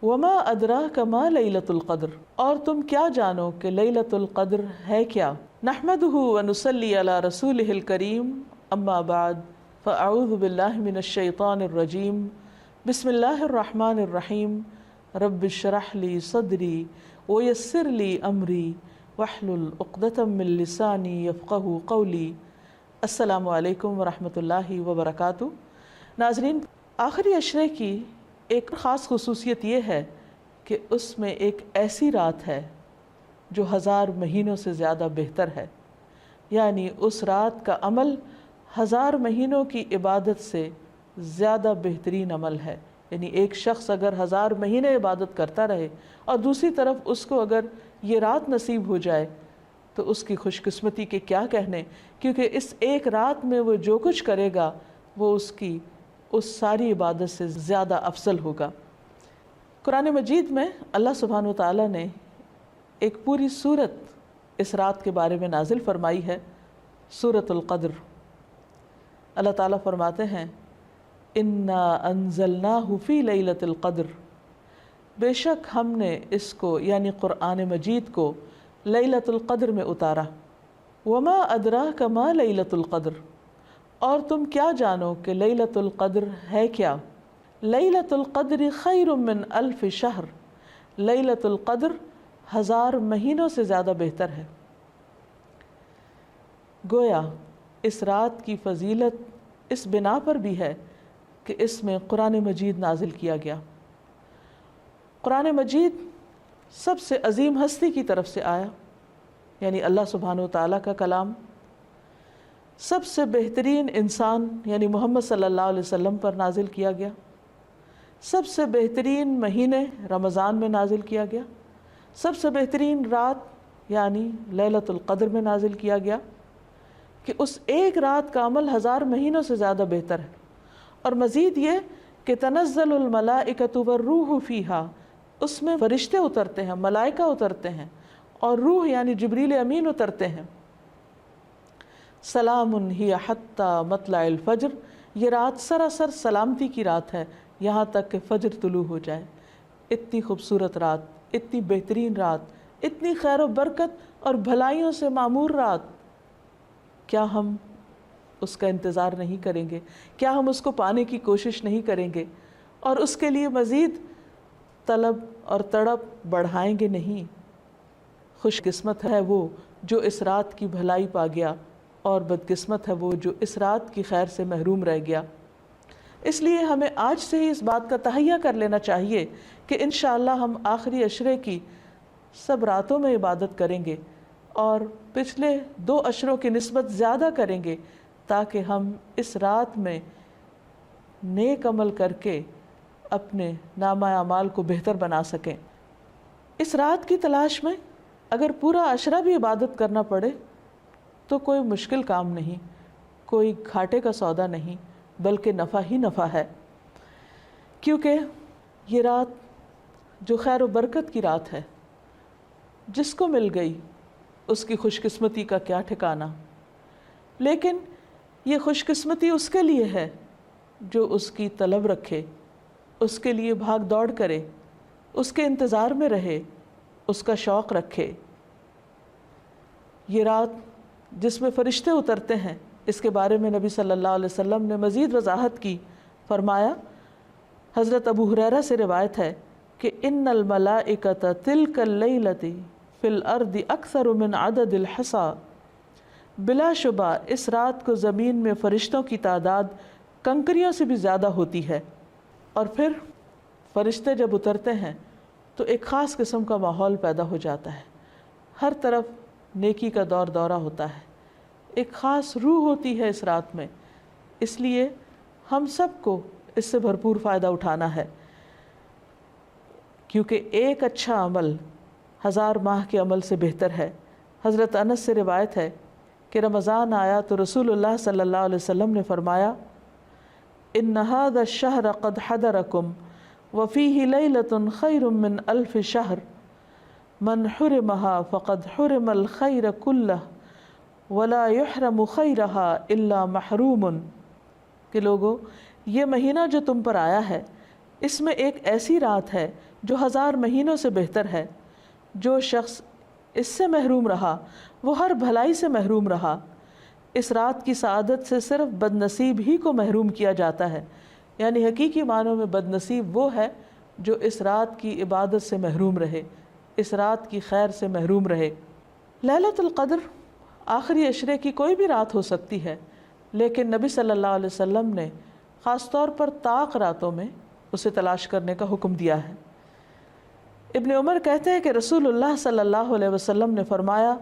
وما ادراک ما لیلۃ القدر، اور تم کیا جانو کہ لیلۃ القدر ہے کیا۔ نحمدہ ونصلی علی رسولہ الکریم، اما بعد فاعوذ باللہ من الشیطان الرجیم، بسم اللہ الرحمن الرحیم، رب اشرح لی صدری ویسر لی امری واحلل عقدۃ من لسانی یفقہوا قولی۔ السلام علیکم ورحمۃ اللہ وبرکاتہ۔ ناظرین، آخری عشرے کی ایک خاص خصوصیت یہ ہے کہ اس میں ایک ایسی رات ہے جو 1000 مہینوں سے زیادہ بہتر ہے، یعنی اس رات کا عمل 1000 مہینوں کی عبادت سے زیادہ بہترین عمل ہے۔ یعنی ایک شخص اگر 1000 مہینے عبادت کرتا رہے اور دوسری طرف اس کو اگر یہ رات نصیب ہو جائے تو اس کی خوش قسمتی کے کیا کہنے، کیونکہ اس ایک رات میں وہ جو کچھ کرے گا وہ اس ساری عبادت سے زیادہ افضل ہوگا۔ قرآن مجید میں اللہ سبحانہ وتعالیٰ نے ایک پوری سورت اس رات کے بارے میں نازل فرمائی ہے، سورۃ القدر۔ اللہ تعالیٰ فرماتے ہیں انا انزلناہ فی لیلۃ القدر، بے شک ہم نے اس کو یعنی قرآن مجید کو لیلۃ القدر میں اتارا۔ وما ادراک ما لیلۃ القدر، اور تم کیا جانو کہ لیلۃ القدر ہے کیا۔ لیلۃ القدر خیر من الف شہر، لیلۃ القدر 1000 مہینوں سے زیادہ بہتر ہے۔ گویا اس رات کی فضیلت اس بنا پر بھی ہے کہ اس میں قرآن مجید نازل کیا گیا۔ قرآن مجید سب سے عظیم ہستی کی طرف سے آیا، یعنی اللہ سبحانہ وتعالیٰ کا کلام، سب سے بہترین انسان یعنی محمد صلی اللہ علیہ وسلم پر نازل کیا گیا، سب سے بہترین مہینے رمضان میں نازل کیا گیا، سب سے بہترین رات یعنی لیلۃ القدر میں نازل کیا گیا، کہ اس ایک رات کا عمل 1000 مہینوں سے زیادہ بہتر ہے۔ اور مزید یہ کہ تنزل الملائکۃ والروح فیہا، اس میں فرشتے اترتے ہیں، ملائکہ اترتے ہیں، اور روح یعنی جبریل امین اترتے ہیں۔ سلام ہی حتی مطلع الفجر، یہ رات سراسر سلامتی کی رات ہے یہاں تک کہ فجر طلوع ہو جائے۔ اتنی خوبصورت رات، اتنی بہترین رات، اتنی خیر و برکت اور بھلائیوں سے معمور رات، کیا ہم اس کا انتظار نہیں کریں گے؟ کیا ہم اس کو پانے کی کوشش نہیں کریں گے اور اس کے لیے مزید طلب اور تڑپ بڑھائیں گے نہیں؟ خوش قسمت ہے وہ جو اس رات کی بھلائی پا گیا، اور بدقسمت ہے وہ جو اس رات کی خیر سے محروم رہ گیا۔ اس لیے ہمیں آج سے ہی اس بات کا تہیہ کر لینا چاہیے کہ انشاءاللہ ہم آخری عشرے کی سب راتوں میں عبادت کریں گے اور پچھلے 2 عشروں کی نسبت زیادہ کریں گے، تاکہ ہم اس رات میں نیک عمل کر کے اپنے نامہ اعمال کو بہتر بنا سکیں۔ اس رات کی تلاش میں اگر پورا عشرہ بھی عبادت کرنا پڑے تو کوئی مشکل کام نہیں، کوئی گھاٹے کا سودا نہیں، بلکہ نفع ہی نفع ہے، کیونکہ یہ رات جو خیر و برکت کی رات ہے، جس کو مل گئی اس کی خوش قسمتی کا کیا ٹھکانہ۔ لیکن یہ خوش قسمتی اس کے لیے ہے جو اس کی طلب رکھے، اس کے لیے بھاگ دوڑ کرے، اس کے انتظار میں رہے، اس کا شوق رکھے۔ یہ رات جس میں فرشتے اترتے ہیں، اس کے بارے میں نبی صلی اللہ علیہ وسلم نے مزید وضاحت کی، فرمایا، حضرت ابو ہریرہ سے روایت ہے کہ ان الملائکۃ تلک اللیلۃ فی الارض اکثر من عدد الحصی، بلا شبہ اس رات کو زمین میں فرشتوں کی تعداد کنکریوں سے بھی زیادہ ہوتی ہے۔ اور پھر فرشتے جب اترتے ہیں تو ایک خاص قسم کا ماحول پیدا ہو جاتا ہے، ہر طرف نیکی کا دور دورہ ہوتا ہے، ایک خاص روح ہوتی ہے اس رات میں۔ اس لیے ہم سب کو اس سے بھرپور فائدہ اٹھانا ہے، کیونکہ ایک اچھا عمل 1000 ماہ کے عمل سے بہتر ہے۔ حضرت انس سے روایت ہے کہ رمضان آیا تو رسول اللہ صلی اللہ علیہ وسلم نے فرمایا، ان هذا الشهر قد حضركم وفيه ليلة خير من 1000 شهر من حرمها فقد حرم الخير كله ولا يحرم خيرها الا محروم، کہ لوگو یہ مہینہ جو تم پر آیا ہے اس میں ایک ایسی رات ہے جو 1000 مہینوں سے بہتر ہے۔ جو شخص اس سے محروم رہا وہ ہر بھلائی سے محروم رہا۔ اس رات کی سعادت سے صرف بد نصیب ہی کو محروم کیا جاتا ہے، یعنی حقیقی معنوں میں بد نصیب وہ ہے جو اس رات کی عبادت سے محروم رہے، اس رات کی خیر سے محروم رہے۔ لیلۃ القدر آخری عشرے کی کوئی بھی رات ہو سکتی ہے، لیکن نبی صلی اللہ علیہ وسلم نے خاص طور پر طاق راتوں میں اسے تلاش کرنے کا حکم دیا ہے۔ ابن عمر کہتے ہیں کہ رسول اللہ صلی اللہ علیہ وسلم نے فرمایا،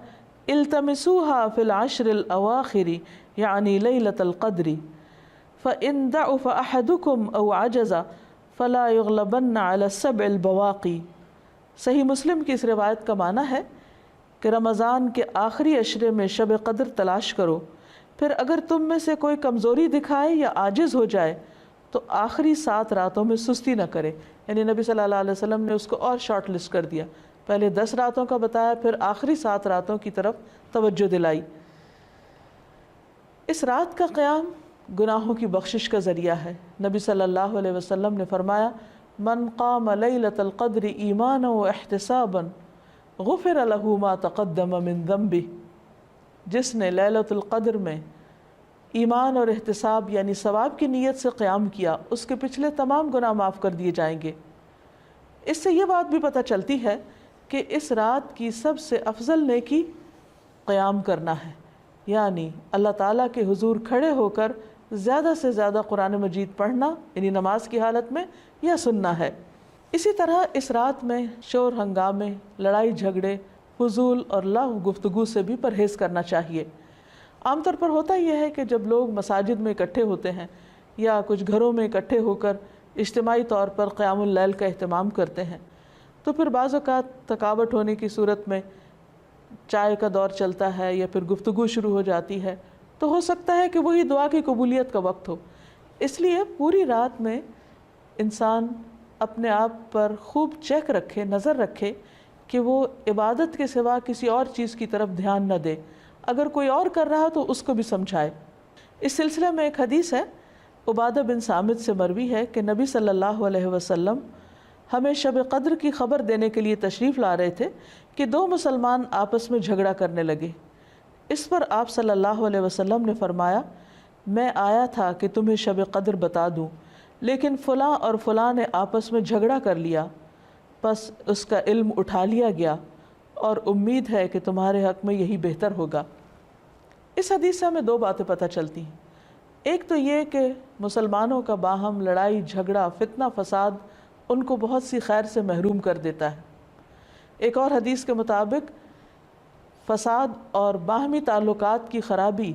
التمسوها فی العشر الاواخر یعنی لیلۃ القدر فإن ضعف أحدكم أو عجز فلا يغلبن على السبع البواقی۔ صحیح مسلم کی اس روایت کا معنی ہے کہ رمضان کے آخری عشرے میں شب قدر تلاش کرو، پھر اگر تم میں سے کوئی کمزوری دکھائے یا عاجز ہو جائے تو آخری 7 راتوں میں سستی نہ کرے۔ یعنی نبی صلی اللہ علیہ وسلم نے اس کو اور شارٹ لسٹ کر دیا، پہلے 10 راتوں کا بتایا، پھر آخری 7 راتوں کی طرف توجہ دلائی۔ اس رات کا قیام گناہوں کی بخشش کا ذریعہ ہے۔ نبی صلی اللہ علیہ وسلم نے فرمایا، من قام لیلۃ القدر ایمانا واحتسابا غفر له ما تقدم من ذنبہ۔ جس نے لیلۃ القدر میں ایمان اور احتساب یعنی ثواب کی نیت سے قیام کیا، اس کے پچھلے تمام گناہ معاف کر دیے جائیں گے۔ اس سے یہ بات بھی پتہ چلتی ہے کہ اس رات کی سب سے افضل نیکی قیام کرنا ہے، یعنی اللہ تعالیٰ کے حضور کھڑے ہو کر زیادہ سے زیادہ قرآن مجید پڑھنا، یعنی نماز کی حالت میں، یا سننا ہے۔ اسی طرح اس رات میں شور ہنگامے، لڑائی جھگڑے، فضول اور لغو گفتگو سے بھی پرہیز کرنا چاہیے۔ عام طور پر ہوتا یہ ہے کہ جب لوگ مساجد میں اکٹھے ہوتے ہیں یا کچھ گھروں میں اکٹھے ہو کر اجتماعی طور پر قیام اللیل کا اہتمام کرتے ہیں تو پھر بعض اوقات تھکاوٹ ہونے کی صورت میں چائے کا دور چلتا ہے یا پھر گفتگو شروع ہو جاتی ہے، تو ہو سکتا ہے کہ وہی دعا کی قبولیت کا وقت ہو۔ اس لیے پوری رات میں انسان اپنے آپ پر خوب چیک رکھے، نظر رکھے کہ وہ عبادت کے سوا کسی اور چیز کی طرف دھیان نہ دے، اگر کوئی اور کر رہا تو اس کو بھی سمجھائے۔ اس سلسلے میں ایک حدیث ہے، عبادہ بن صامت سے مروی ہے کہ نبی صلی اللہ علیہ وسلم ہمیں شب قدر کی خبر دینے کے لیے تشریف لا رہے تھے کہ 2 مسلمان آپس میں جھگڑا کرنے لگے۔ اس پر آپ صلی اللہ علیہ وسلم نے فرمایا، میں آیا تھا کہ تمہیں شب قدر بتا دوں، لیکن فلاں اور فلاں نے آپس میں جھگڑا کر لیا، پس اس کا علم اٹھا لیا گیا اور امید ہے کہ تمہارے حق میں یہی بہتر ہوگا۔ اس حدیث سے ہمیں 2 باتیں پتہ چلتی ہیں۔ ایک تو یہ کہ مسلمانوں کا باہم لڑائی جھگڑا، فتنہ فساد ان کو بہت سی خیر سے محروم کر دیتا ہے۔ ایک اور حدیث کے مطابق فساد اور باہمی تعلقات کی خرابی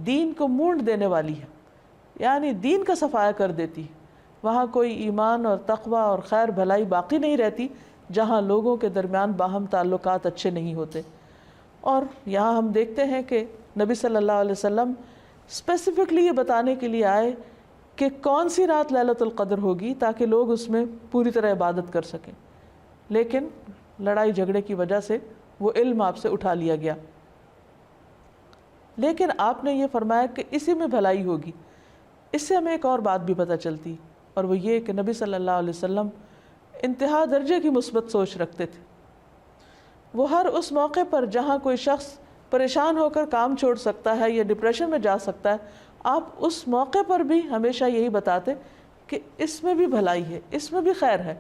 دین کو مونڈ دینے والی ہے، یعنی دین کا صفایا کر دیتی۔ وہاں کوئی ایمان اور تقوی اور خیر بھلائی باقی نہیں رہتی جہاں لوگوں کے درمیان باہم تعلقات اچھے نہیں ہوتے۔ اور یہاں ہم دیکھتے ہیں کہ نبی صلی اللہ علیہ وسلم اسپیسیفکلی یہ بتانے کے لیے آئے کہ کون سی رات لیلۃ القدر ہوگی تاکہ لوگ اس میں پوری طرح عبادت کر سکیں، لیکن لڑائی جھگڑے کی وجہ سے وہ علم آپ سے اٹھا لیا گیا۔ لیکن آپ نے یہ فرمایا کہ اسی میں بھلائی ہوگی۔ اس سے ہمیں ایک اور بات بھی پتہ چلتی، اور وہ یہ کہ نبی صلی اللہ علیہ وسلم انتہا درجے کی مثبت سوچ رکھتے تھے۔ وہ ہر اس موقع پر جہاں کوئی شخص پریشان ہو کر کام چھوڑ سکتا ہے یا ڈپریشن میں جا سکتا ہے، آپ اس موقع پر بھی ہمیشہ یہی بتاتے کہ اس میں بھی بھلائی ہے، اس میں بھی خیر ہے۔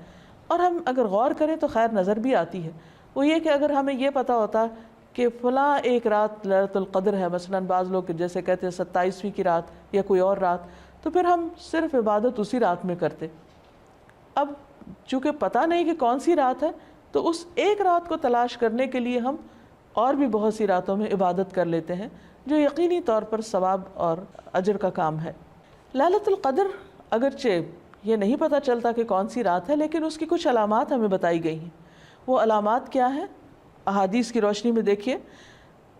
اور ہم اگر غور کریں تو خیر نظر بھی آتی ہے۔ وہ یہ کہ اگر ہمیں یہ پتہ ہوتا کہ فلاں ایک رات لیلۃ القدر ہے، مثلاً بعض لوگ جیسے کہتے ہیں 27ویں کی رات یا کوئی اور رات، تو پھر ہم صرف عبادت اسی رات میں کرتے۔ اب چونکہ پتہ نہیں کہ کون سی رات ہے، تو اس ایک رات کو تلاش کرنے کے لیے ہم اور بھی بہت سی راتوں میں عبادت کر لیتے ہیں، جو یقینی طور پر ثواب اور اجر کا کام ہے۔ لیلۃ القدر اگرچہ یہ نہیں پتہ چلتا کہ کون سی رات ہے، لیکن اس کی کچھ علامات ہمیں بتائی گئی ہیں۔ وہ علامات کیا ہیں؟ احادیث کی روشنی میں دیکھیے،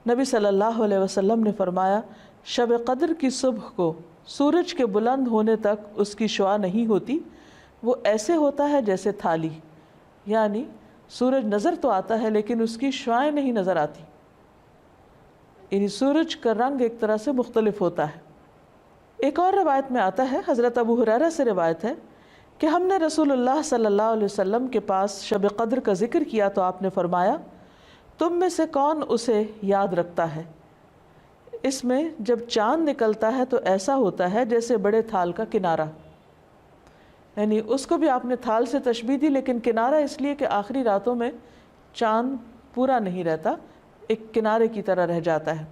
نبی صلی اللہ علیہ وسلم نے فرمایا، شب قدر کی صبح کو سورج کے بلند ہونے تک اس کی شعاع نہیں ہوتی، وہ ایسے ہوتا ہے جیسے تھالی، یعنی سورج نظر تو آتا ہے لیکن اس کی شعائیں نہیں نظر آتی، یعنی سورج کا رنگ ایک طرح سے مختلف ہوتا ہے۔ ایک اور روایت میں آتا ہے، حضرت ابو ہریرہ سے روایت ہے کہ ہم نے رسول اللہ صلی اللہ علیہ وسلم کے پاس شب قدر کا ذکر کیا تو آپ نے فرمایا تم میں سے کون اسے یاد رکھتا ہے؟ اس میں جب چاند نکلتا ہے تو ایسا ہوتا ہے جیسے بڑے تھال کا کنارہ، یعنی اس کو بھی آپ نے تھال سے تشبیہ دی، لیکن کنارہ اس لیے کہ آخری راتوں میں چاند پورا نہیں رہتا، ایک کنارے کی طرح رہ جاتا ہے۔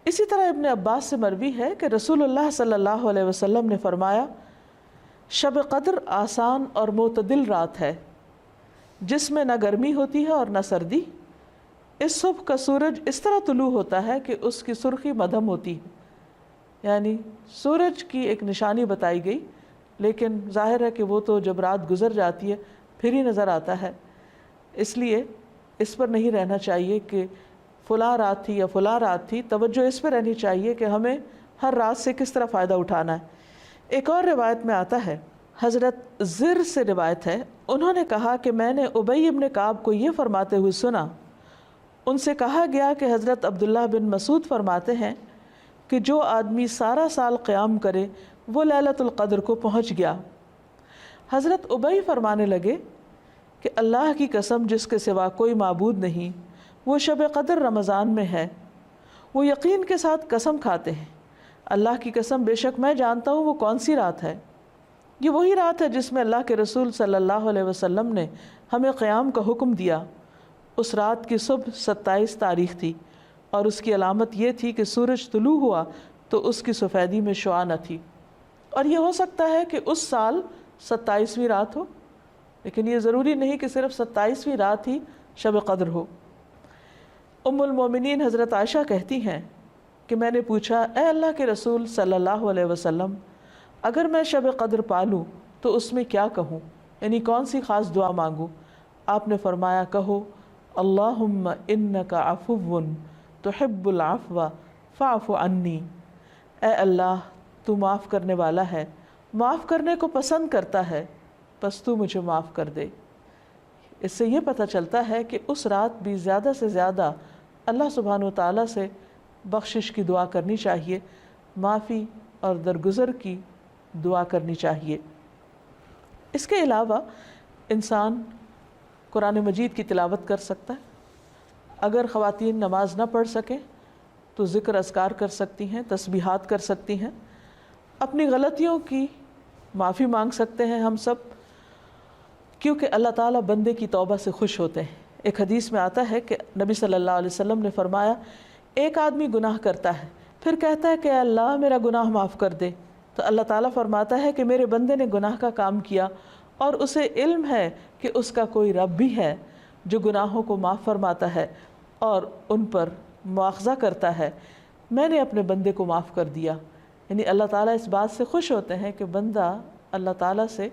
اسی طرح ابن عباس سے مروی ہے کہ رسول اللہ صلی اللہ علیہ وسلم نے فرمایا شب قدر آسان اور معتدل رات ہے جس میں نہ گرمی ہوتی ہے اور نہ سردی۔ اس صبح کا سورج اس طرح طلوع ہوتا ہے کہ اس کی سرخی مدھم ہوتی ہے، یعنی سورج کی ایک نشانی بتائی گئی، لیکن ظاہر ہے کہ وہ تو جب رات گزر جاتی ہے پھر ہی نظر آتا ہے، اس لیے اس پر نہیں رہنا چاہیے کہ فلاں رات تھی یا فلاں رات تھی، توجہ اس پہ رہنی چاہیے کہ ہمیں ہر رات سے کس طرح فائدہ اٹھانا ہے۔ ایک اور روایت میں آتا ہے، حضرت زر سے روایت ہے، انہوں نے کہا کہ میں نے ابی ابن کعب کو یہ فرماتے ہوئے سنا، ان سے کہا گیا کہ حضرت عبداللہ بن مسعود فرماتے ہیں کہ جو آدمی سارا سال قیام کرے وہ لیلۃ القدر کو پہنچ گیا۔ حضرت ابی فرمانے لگے کہ اللہ کی قسم جس کے سوا کوئی معبود نہیں، وہ شب قدر رمضان میں ہے۔ وہ یقین کے ساتھ قسم کھاتے ہیں، اللہ کی قسم بے شک میں جانتا ہوں وہ کون سی رات ہے۔ یہ وہی رات ہے جس میں اللہ کے رسول صلی اللہ علیہ وسلم نے ہمیں قیام کا حکم دیا۔ اس رات کی صبح 27 تاریخ تھی اور اس کی علامت یہ تھی کہ سورج طلوع ہوا تو اس کی سفیدی میں شعاع نہ تھی، اور یہ ہو سکتا ہے کہ اس سال 27ویں رات ہو، لیکن یہ ضروری نہیں کہ صرف 27ویں رات ہی شب قدر ہو۔ ام المومنین حضرت عائشہ کہتی ہیں کہ میں نے پوچھا اے اللہ کے رسول صلی اللہ علیہ وسلم، اگر میں شب قدر پالوں تو اس میں کیا کہوں، یعنی کون سی خاص دعا مانگوں؟ آپ نے فرمایا کہو اللہم انک عفو تحب العفو فاعف عنی، اے اللہ تو معاف کرنے والا ہے، معاف کرنے کو پسند کرتا ہے، پس تو مجھے معاف کر دے۔ اس سے یہ پتہ چلتا ہے کہ اس رات بھی زیادہ سے زیادہ اللہ سبحانہ و تعالیٰ سے بخشش کی دعا کرنی چاہیے، معافی اور درگزر کی دعا کرنی چاہیے۔ اس کے علاوہ انسان قرآن مجید کی تلاوت کر سکتا ہے، اگر خواتین نماز نہ پڑھ سکیں تو ذکر اذکار کر سکتی ہیں، تسبیحات کر سکتی ہیں، اپنی غلطیوں کی معافی مانگ سکتے ہیں ہم سب، کیونکہ اللہ تعالیٰ بندے کی توبہ سے خوش ہوتے ہیں۔ ایک حدیث میں آتا ہے کہ نبی صلی اللہ علیہ وسلم نے فرمایا ایک آدمی گناہ کرتا ہے پھر کہتا ہے کہ اے اللہ میرا گناہ معاف کر دے، تو اللہ تعالیٰ فرماتا ہے کہ میرے بندے نے گناہ کا کام کیا اور اسے علم ہے کہ اس کا کوئی رب بھی ہے جو گناہوں کو معاف فرماتا ہے اور ان پر مواخذہ کرتا ہے، میں نے اپنے بندے کو معاف کر دیا۔ یعنی اللہ تعالیٰ اس بات سے خوش ہوتے ہیں کہ بندہ اللہ تعالیٰ سے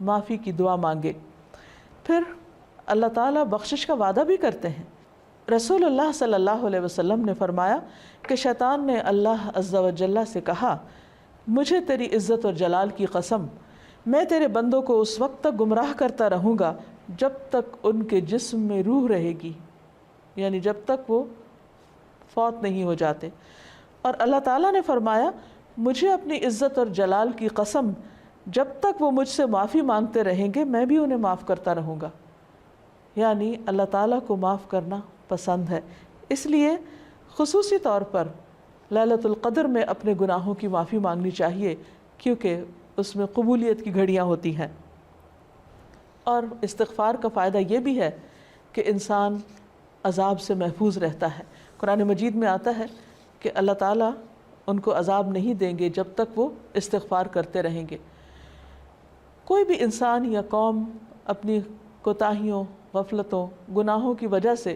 معافی کی دعا مانگے۔ پھر اللہ تعالیٰ بخشش کا وعدہ بھی کرتے ہیں۔ رسول اللہ صلی اللہ علیہ وسلم نے فرمایا کہ شیطان نے اللہ عز و جل سے کہا مجھے تیری عزت اور جلال کی قسم، میں تیرے بندوں کو اس وقت تک گمراہ کرتا رہوں گا جب تک ان کے جسم میں روح رہے گی، یعنی جب تک وہ فوت نہیں ہو جاتے۔ اور اللہ تعالیٰ نے فرمایا مجھے اپنی عزت اور جلال کی قسم، جب تک وہ مجھ سے معافی مانگتے رہیں گے میں بھی انہیں معاف کرتا رہوں گا۔ یعنی اللہ تعالیٰ کو معاف کرنا پسند ہے، اس لیے خصوصی طور پر لیلۃ القدر میں اپنے گناہوں کی معافی مانگنی چاہیے، کیونکہ اس میں قبولیت کی گھڑیاں ہوتی ہیں۔ اور استغفار کا فائدہ یہ بھی ہے کہ انسان عذاب سے محفوظ رہتا ہے۔ قرآن مجید میں آتا ہے کہ اللہ تعالیٰ ان کو عذاب نہیں دیں گے جب تک وہ استغفار کرتے رہیں گے۔ کوئی بھی انسان یا قوم اپنی کوتاہیوں، غفلتوں، گناہوں کی وجہ سے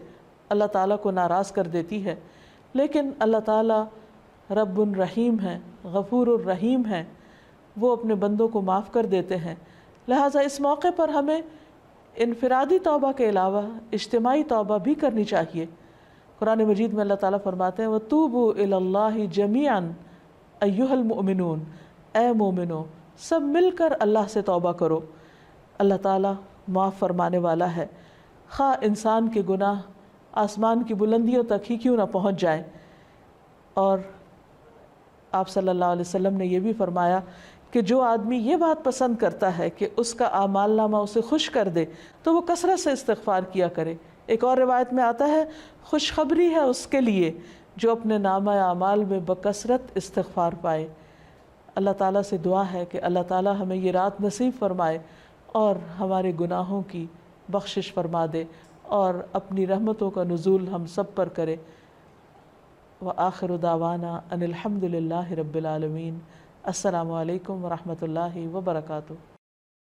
اللہ تعالیٰ کو ناراض کر دیتی ہے، لیکن اللہ تعالیٰ رب الرحیم ہیں، غفور الرحیم ہیں، وہ اپنے بندوں کو معاف کر دیتے ہیں۔ لہٰذا اس موقع پر ہمیں انفرادی توبہ کے علاوہ اجتماعی توبہ بھی کرنی چاہیے۔ قرآن مجید میں اللہ تعالیٰ فرماتے ہیں وَتُوبُوا إِلَى اللَّهِ جَمِيعًا أَيُّهَا الْمُؤْمِنُونَ، اے مومنو سب مل کر اللہ سے توبہ کرو، اللہ تعالیٰ معاف فرمانے والا ہے، خواہ انسان کے گناہ آسمان کی بلندیوں تک ہی کیوں نہ پہنچ جائیں۔ اور آپ صلی اللہ علیہ وسلم نے یہ بھی فرمایا کہ جو آدمی یہ بات پسند کرتا ہے کہ اس کا اعمال نامہ اسے خوش کر دے تو وہ کثرت سے استغفار کیا کرے۔ ایک اور روایت میں آتا ہے خوشخبری ہے اس کے لیے جو اپنے نامہ اعمال میں بکثرت استغفار پائے۔ اللہ تعالیٰ سے دعا ہے کہ اللہ تعالیٰ ہمیں یہ رات نصیب فرمائے اور ہمارے گناہوں کی بخشش فرما دے اور اپنی رحمتوں کا نزول ہم سب پر کرے۔ وآخر دعوانا ان الحمد للہ رب العالمین۔ السلام علیکم ورحمۃ اللہ وبرکاتہ۔